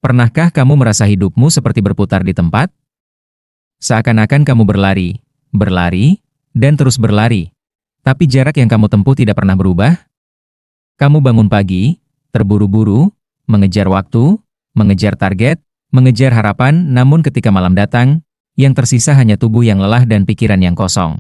Pernahkah kamu merasa hidupmu seperti berputar di tempat? Seakan-akan kamu berlari, berlari, dan terus berlari. Tapi jarak yang kamu tempuh tidak pernah berubah? Kamu bangun pagi, terburu-buru, mengejar waktu, mengejar target, mengejar harapan, namun ketika malam datang, yang tersisa hanya tubuh yang lelah dan pikiran yang kosong.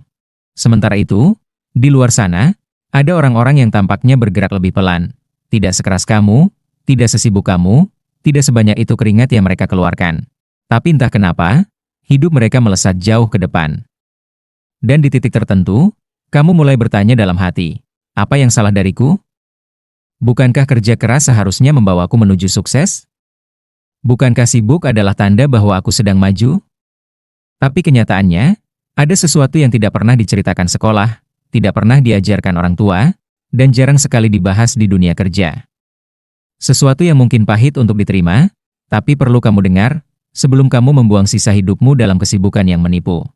Sementara itu, di luar sana, ada orang-orang yang tampaknya bergerak lebih pelan. Tidak sekeras kamu, tidak sesibuk kamu, tidak sebanyak itu keringat yang mereka keluarkan. Tapi entah kenapa, hidup mereka melesat jauh ke depan. Dan di titik tertentu, kamu mulai bertanya dalam hati, apa yang salah dariku? Bukankah kerja keras seharusnya membawaku menuju sukses? Bukankah sibuk adalah tanda bahwa aku sedang maju? Tapi kenyataannya, ada sesuatu yang tidak pernah diceritakan sekolah, tidak pernah diajarkan orang tua, dan jarang sekali dibahas di dunia kerja. Sesuatu yang mungkin pahit untuk diterima, tapi perlu kamu dengar, sebelum kamu membuang sisa hidupmu dalam kesibukan yang menipu.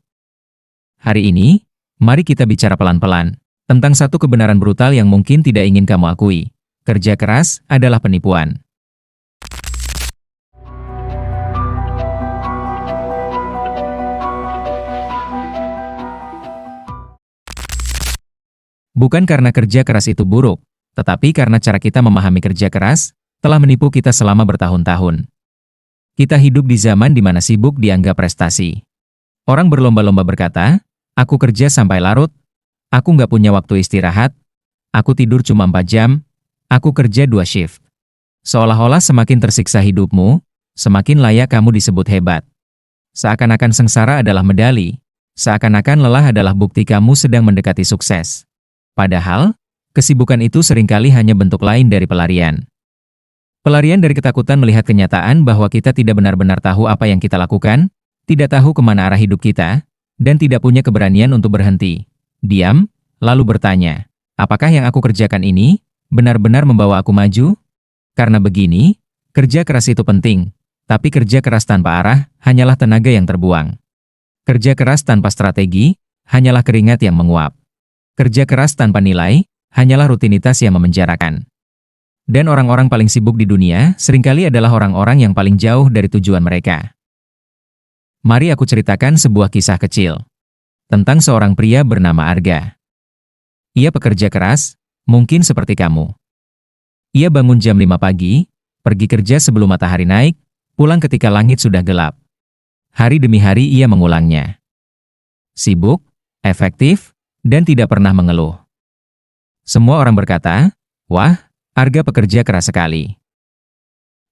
Hari ini, mari kita bicara pelan-pelan, tentang satu kebenaran brutal yang mungkin tidak ingin kamu akui. Kerja keras adalah penipuan. Bukan karena kerja keras itu buruk, tetapi karena cara kita memahami kerja keras telah menipu kita selama bertahun-tahun. Kita hidup di zaman di mana sibuk dianggap prestasi. Orang berlomba-lomba berkata, aku kerja sampai larut, aku nggak punya waktu istirahat, aku tidur cuma 4 jam, aku kerja 2 shift. Seolah-olah semakin tersiksa hidupmu, semakin layak kamu disebut hebat. Seakan-akan sengsara adalah medali, seakan-akan lelah adalah bukti kamu sedang mendekati sukses. Padahal, kesibukan itu seringkali hanya bentuk lain dari pelarian. Pelarian dari ketakutan melihat kenyataan bahwa kita tidak benar-benar tahu apa yang kita lakukan, tidak tahu kemana arah hidup kita, dan tidak punya keberanian untuk berhenti. Diam, lalu bertanya, apakah yang aku kerjakan ini benar-benar membawa aku maju? Karena begini, kerja keras itu penting, tapi kerja keras tanpa arah hanyalah tenaga yang terbuang. Kerja keras tanpa strategi hanyalah keringat yang menguap. Kerja keras tanpa nilai hanyalah rutinitas yang memenjarakan. Dan orang-orang paling sibuk di dunia seringkali adalah orang-orang yang paling jauh dari tujuan mereka. Mari aku ceritakan sebuah kisah kecil tentang seorang pria bernama Arga. Ia pekerja keras, mungkin seperti kamu. Ia bangun jam 5 pagi, pergi kerja sebelum matahari naik, pulang ketika langit sudah gelap. Hari demi hari ia mengulangnya. Sibuk, efektif, dan tidak pernah mengeluh. Semua orang berkata, wah, Arga pekerja keras sekali.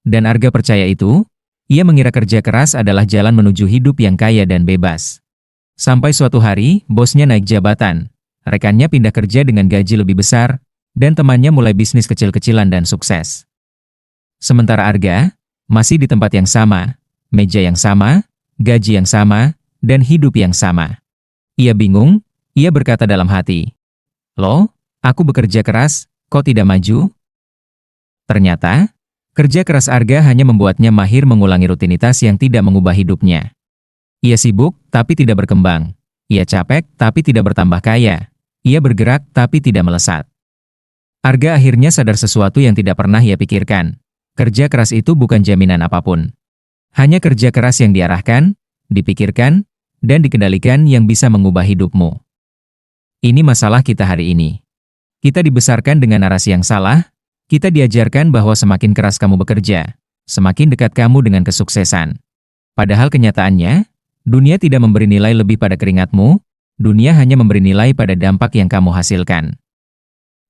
Dan Arga percaya itu, ia mengira kerja keras adalah jalan menuju hidup yang kaya dan bebas. Sampai suatu hari, bosnya naik jabatan, rekannya pindah kerja dengan gaji lebih besar, dan temannya mulai bisnis kecil-kecilan dan sukses. Sementara Arga, masih di tempat yang sama, meja yang sama, gaji yang sama, dan hidup yang sama. Ia bingung. Ia berkata dalam hati, loh, aku bekerja keras, kok tidak maju? Ternyata, kerja keras Arga hanya membuatnya mahir mengulangi rutinitas yang tidak mengubah hidupnya. Ia sibuk, tapi tidak berkembang. Ia capek, tapi tidak bertambah kaya. Ia bergerak, tapi tidak melesat. Arga akhirnya sadar sesuatu yang tidak pernah ia pikirkan. Kerja keras itu bukan jaminan apapun. Hanya kerja keras yang diarahkan, dipikirkan, dan dikendalikan yang bisa mengubah hidupmu. Ini masalah kita hari ini. Kita dibesarkan dengan narasi yang salah, kita diajarkan bahwa semakin keras kamu bekerja, semakin dekat kamu dengan kesuksesan. Padahal kenyataannya, dunia tidak memberi nilai lebih pada keringatmu, dunia hanya memberi nilai pada dampak yang kamu hasilkan.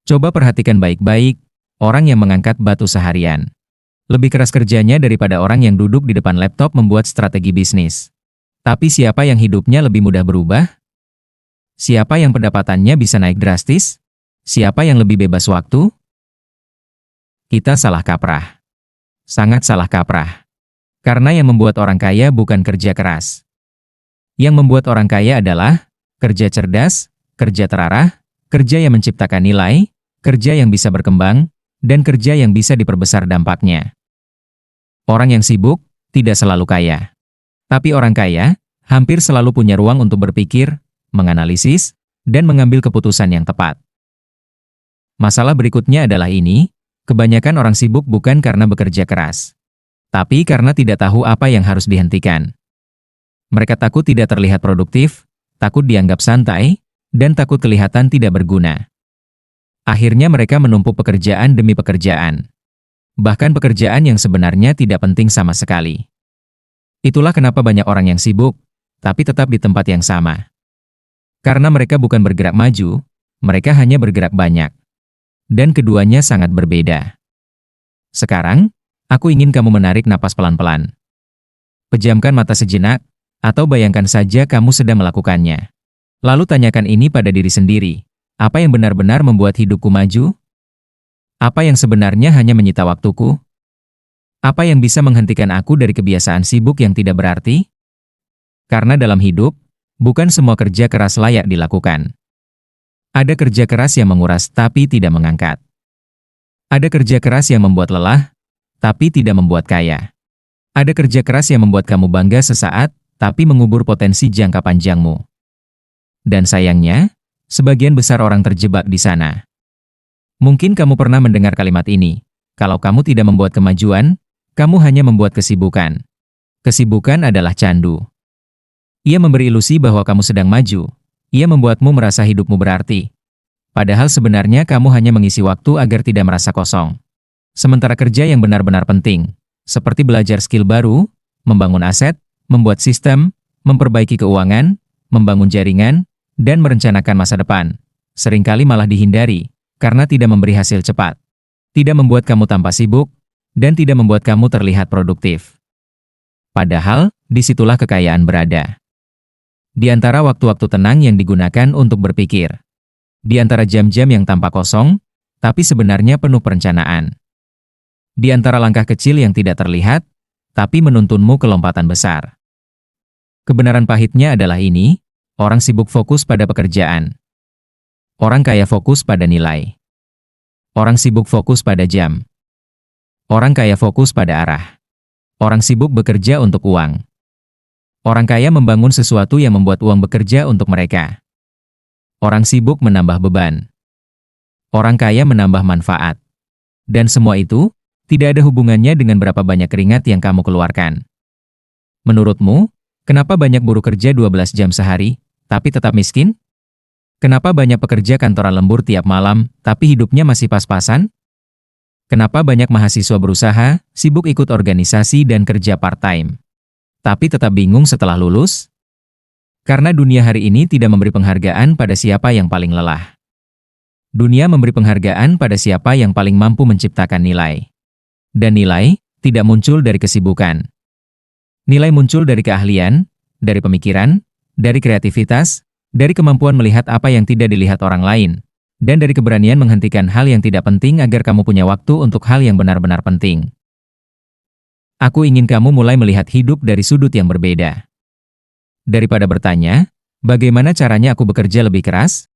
Coba perhatikan baik-baik, orang yang mengangkat batu seharian. Lebih keras kerjanya daripada orang yang duduk di depan laptop membuat strategi bisnis. Tapi siapa yang hidupnya lebih mudah berubah? Siapa yang pendapatannya bisa naik drastis? Siapa yang lebih bebas waktu? Kita salah kaprah. Sangat salah kaprah. Karena yang membuat orang kaya bukan kerja keras. Yang membuat orang kaya adalah kerja cerdas, kerja terarah, kerja yang menciptakan nilai, kerja yang bisa berkembang, dan kerja yang bisa diperbesar dampaknya. Orang yang sibuk tidak selalu kaya. Tapi orang kaya hampir selalu punya ruang untuk berpikir, menganalisis, dan mengambil keputusan yang tepat. Masalah berikutnya adalah ini, kebanyakan orang sibuk bukan karena bekerja keras, Tapi karena tidak tahu apa yang harus dihentikan. Mereka takut tidak terlihat produktif, takut dianggap santai, dan takut kelihatan tidak berguna. Akhirnya mereka menumpuk pekerjaan demi pekerjaan. Bahkan pekerjaan yang sebenarnya tidak penting sama sekali. Itulah kenapa banyak orang yang sibuk, tapi tetap di tempat yang sama. Karena mereka bukan bergerak maju, mereka hanya bergerak banyak. Dan keduanya sangat berbeda. Sekarang, aku ingin kamu menarik napas pelan-pelan. Pejamkan mata sejenak, atau bayangkan saja kamu sedang melakukannya. Lalu tanyakan ini pada diri sendiri. Apa yang benar-benar membuat hidupku maju? Apa yang sebenarnya hanya menyita waktuku? Apa yang bisa menghentikan aku dari kebiasaan sibuk yang tidak berarti? Karena dalam hidup, bukan semua kerja keras layak dilakukan. Ada kerja keras yang menguras tapi tidak mengangkat. Ada kerja keras yang membuat lelah, tapi tidak membuat kaya. Ada kerja keras yang membuat kamu bangga sesaat, tapi mengubur potensi jangka panjangmu. Dan sayangnya, sebagian besar orang terjebak di sana. Mungkin kamu pernah mendengar kalimat ini, kalau kamu tidak membuat kemajuan, kamu hanya membuat kesibukan. Kesibukan adalah candu. Ia memberi ilusi bahwa kamu sedang maju. Ia membuatmu merasa hidupmu berarti. Padahal sebenarnya kamu hanya mengisi waktu agar tidak merasa kosong. Sementara kerja yang benar-benar penting, seperti belajar skill baru, membangun aset, membuat sistem, memperbaiki keuangan, membangun jaringan, dan merencanakan masa depan, seringkali malah dihindari, karena tidak memberi hasil cepat. Tidak membuat kamu tampak sibuk, dan tidak membuat kamu terlihat produktif. Padahal, disitulah kekayaan berada. Di antara waktu-waktu tenang yang digunakan untuk berpikir. Di antara jam-jam yang tampak kosong, tapi sebenarnya penuh perencanaan. Di antara langkah kecil yang tidak terlihat, tapi menuntunmu ke lompatan besar. Kebenaran pahitnya adalah ini, orang sibuk fokus pada pekerjaan. Orang kaya fokus pada nilai. Orang sibuk fokus pada jam. Orang kaya fokus pada arah. Orang sibuk bekerja untuk uang. Orang kaya membangun sesuatu yang membuat uang bekerja untuk mereka. Orang sibuk menambah beban. Orang kaya menambah manfaat. Dan semua itu, tidak ada hubungannya dengan berapa banyak keringat yang kamu keluarkan. Menurutmu, kenapa banyak buruh kerja 12 jam sehari, tapi tetap miskin? Kenapa banyak pekerja kantoran lembur tiap malam, tapi hidupnya masih pas-pasan? Kenapa banyak mahasiswa berusaha, sibuk ikut organisasi dan kerja part-time, tapi tetap bingung setelah lulus? Karena dunia hari ini tidak memberi penghargaan pada siapa yang paling lelah. Dunia memberi penghargaan pada siapa yang paling mampu menciptakan nilai. Dan nilai tidak muncul dari kesibukan. Nilai muncul dari keahlian, dari pemikiran, dari kreativitas, dari kemampuan melihat apa yang tidak dilihat orang lain, dan dari keberanian menghentikan hal yang tidak penting agar kamu punya waktu untuk hal yang benar-benar penting. Aku ingin kamu mulai melihat hidup dari sudut yang berbeda. Daripada bertanya, bagaimana caranya aku bekerja lebih keras?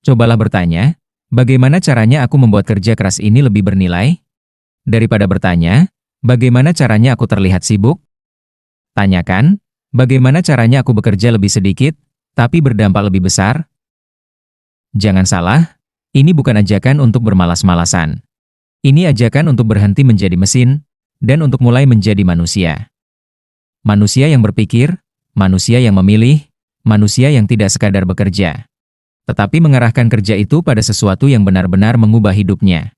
Cobalah bertanya, bagaimana caranya aku membuat kerja keras ini lebih bernilai? Daripada bertanya, bagaimana caranya aku terlihat sibuk? Tanyakan, bagaimana caranya aku bekerja lebih sedikit, tapi berdampak lebih besar? Jangan salah, ini bukan ajakan untuk bermalas-malasan. Ini ajakan untuk berhenti menjadi mesin, dan untuk mulai menjadi manusia. Manusia yang berpikir, manusia yang memilih, manusia yang tidak sekadar bekerja, tetapi mengarahkan kerja itu pada sesuatu yang benar-benar mengubah hidupnya.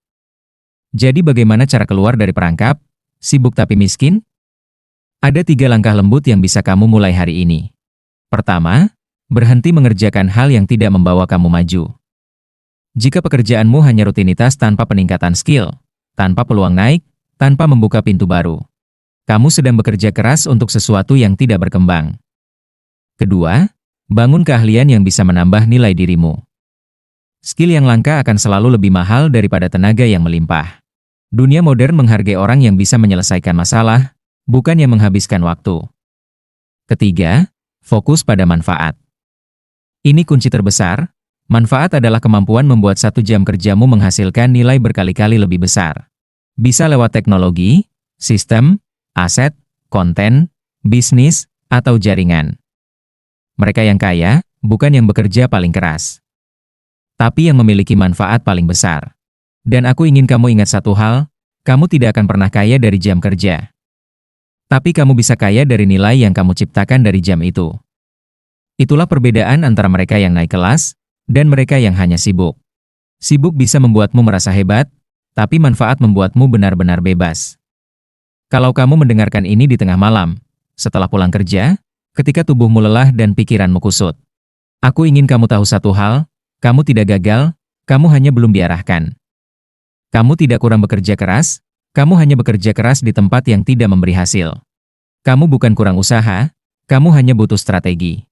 Jadi bagaimana cara keluar dari perangkap, sibuk tapi miskin? Ada 3 langkah lembut yang bisa kamu mulai hari ini. Pertama, berhenti mengerjakan hal yang tidak membawa kamu maju. Jika pekerjaanmu hanya rutinitas tanpa peningkatan skill, tanpa peluang naik, tanpa membuka pintu baru, kamu sedang bekerja keras untuk sesuatu yang tidak berkembang. Kedua, bangun keahlian yang bisa menambah nilai dirimu. Skill yang langka akan selalu lebih mahal daripada tenaga yang melimpah. Dunia modern menghargai orang yang bisa menyelesaikan masalah, bukan yang menghabiskan waktu. Ketiga, fokus pada manfaat. Ini kunci terbesar. Manfaat adalah kemampuan membuat 1 jam kerjamu menghasilkan nilai berkali-kali lebih besar. Bisa lewat teknologi, sistem, aset, konten, bisnis, atau jaringan. Mereka yang kaya, bukan yang bekerja paling keras, tapi yang memiliki manfaat paling besar. Dan aku ingin kamu ingat satu hal, kamu tidak akan pernah kaya dari jam kerja. Tapi kamu bisa kaya dari nilai yang kamu ciptakan dari jam itu. Itulah perbedaan antara mereka yang naik kelas dan mereka yang hanya sibuk. Sibuk bisa membuatmu merasa hebat, tapi manfaat membuatmu benar-benar bebas. Kalau kamu mendengarkan ini di tengah malam, setelah pulang kerja, ketika tubuhmu lelah dan pikiranmu kusut, aku ingin kamu tahu satu hal, kamu tidak gagal, kamu hanya belum diarahkan. Kamu tidak kurang bekerja keras, kamu hanya bekerja keras di tempat yang tidak memberi hasil. Kamu bukan kurang usaha, kamu hanya butuh strategi.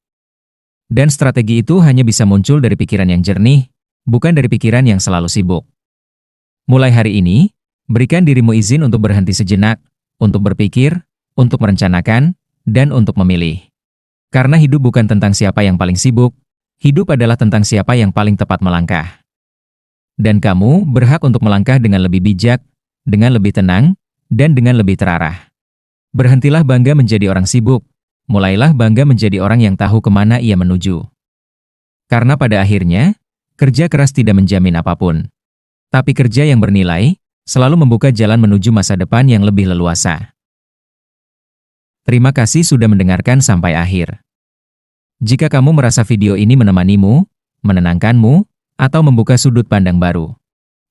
Dan strategi itu hanya bisa muncul dari pikiran yang jernih, bukan dari pikiran yang selalu sibuk. Mulai hari ini, berikan dirimu izin untuk berhenti sejenak, untuk berpikir, untuk merencanakan, dan untuk memilih. Karena hidup bukan tentang siapa yang paling sibuk, hidup adalah tentang siapa yang paling tepat melangkah. Dan kamu berhak untuk melangkah dengan lebih bijak, dengan lebih tenang, dan dengan lebih terarah. Berhentilah bangga menjadi orang sibuk, mulailah bangga menjadi orang yang tahu kemana ia menuju. Karena pada akhirnya, kerja keras tidak menjamin apapun. Tapi kerja yang bernilai, selalu membuka jalan menuju masa depan yang lebih leluasa. Terima kasih sudah mendengarkan sampai akhir. Jika kamu merasa video ini menemanimu, menenangkanmu, atau membuka sudut pandang baru,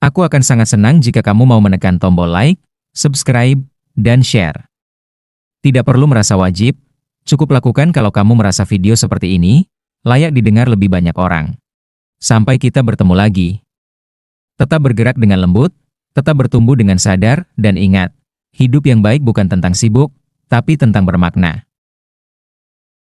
aku akan sangat senang jika kamu mau menekan tombol like, subscribe, dan share. Tidak perlu merasa wajib, cukup lakukan kalau kamu merasa video seperti ini layak didengar lebih banyak orang. Sampai kita bertemu lagi. Tetap bergerak dengan lembut, tetap bertumbuh dengan sadar, dan ingat, hidup yang baik bukan tentang sibuk, tapi tentang bermakna.